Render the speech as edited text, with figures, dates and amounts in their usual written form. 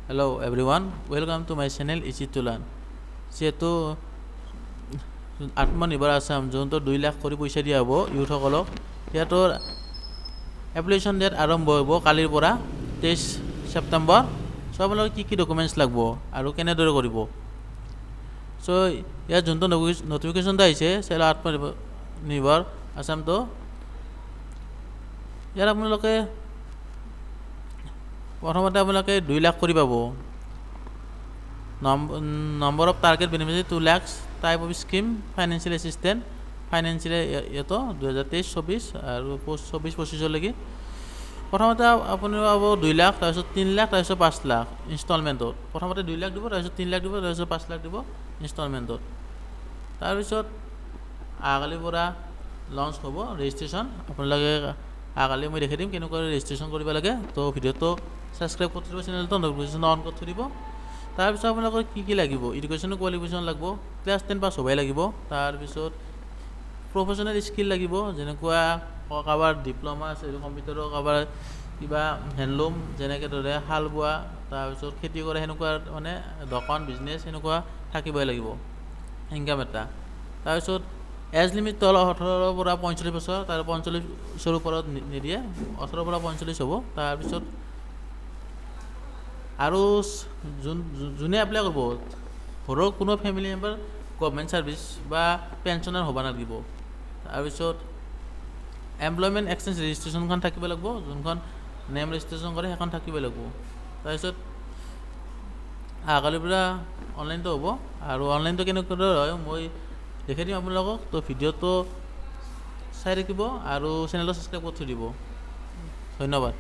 Hello everyone, welcome to my channel Easy to Learn. যেহেতু আত্মনিৰ্ভৰ আসাম যোনটো 2 লাখ কৰি পইচা দিয়া হ'ব ইউথসকলক ইয়াতৰ এপ্লিকেশ্যন ডেট আৰম্ভ হ'ব কালিৰ পৰা 23 ছেপ্টেম্বৰ সবলৈকে কি ডকুমেন্টছ লাগিব আৰু কেনেদৰে কৰিব সো ইয়াৰ যোনটো নটিফিকেশ্যনটা আহিছে সেল আত্মনিৰ্ভৰ আসামটো ইয়াৰ আপোনালোকে প্ৰথমতে আপোনালোকে 2 লাখ কৰি পাব number of target beneficiary 2 lakhs type of scheme financial assistance financial এটো 2023-24 আৰু 24-25 লাগি প্ৰথমতে আপুনি পাব 2 লাখ তাৰপিছত 3 লাখ তাৰপিছত 5 লাখ ইনষ্টলমেন্টত প্ৰথমতে 2 লাখ দিব তাৰপিছত 3 লাখ দিব তাৰপিছত 5 লাখ দিব ইনষ্টলমেন্টত তাৰপিছত আগালি পৰা লঞ্চ হ'ব ৰেজিষ্ট্ৰেচন আপোনালোকে আগালি মই দেখাই দিম কেনেকৈ ৰেজিষ্ট্ৰেচন কৰিব লাগে তো ভিডিওটো সাবস্ক্ৰাইব কৰি দিব চেনেলটো নটিফিকেশ্যন অন কৰি দিব তাৰপিছত আপোনালোকৰ কি লাগিব এডুকেশ্যন কোৱালিফিকেশ্যন লাগিব ক্লাছ 10 পাছ হ'বই লাগিব তাৰপিছত প্ৰফেশনাল স্কিল লাগিব যেনেকুৱা কাবাৰ ডিপ্লোমা আছে কম্পিউটাৰৰ কাবাৰ কিবা হ্যান্ডলুম যেনেকৈ ধৰে হাল বোৱা তাৰপিছত খেতি কৰা হেনেকুৱা মানে দোকান বিজনেছ হেনেকুৱা থাকিবই লাগিব ইনকাম এটা তাৰপিছত এজ লিমিট তল 18 পৰা 45 বছৰ তাৰ 45 বছৰৰ ওপৰত নিদিয়ে 18 পৰা 45 হ'ব তাৰপিছত আৰু যোনে এপ্লাই কৰিব ঘৰৰ কোনো ফ্যামিলি মেম্বাৰ গভৰ্নমেন্ট সাৰ্ভিস বা পেনশনাৰ হ'ব লাগিব তাৰপিছত এমপ্লয়মেন্ট এক্সচেঞ্জ ৰেজিষ্ট্ৰেচনখন থাকিব লাগিব যোনখন নেম ৰেজিষ্ট্ৰেচন কৰে সেইখন থাকিব লাগিব তাৰপিছত আগালিৰ পৰা অনলাইনটো হ'ব আৰু অনলাইনটো কেনেকৈ হয় মই দেখাই দিম আপোনালোকক তো ভিডিওটো চাই ৰাখিব আৰু চেনেলটো সাবস্ক্ৰাইব কৰি দিব ধন্যবাদ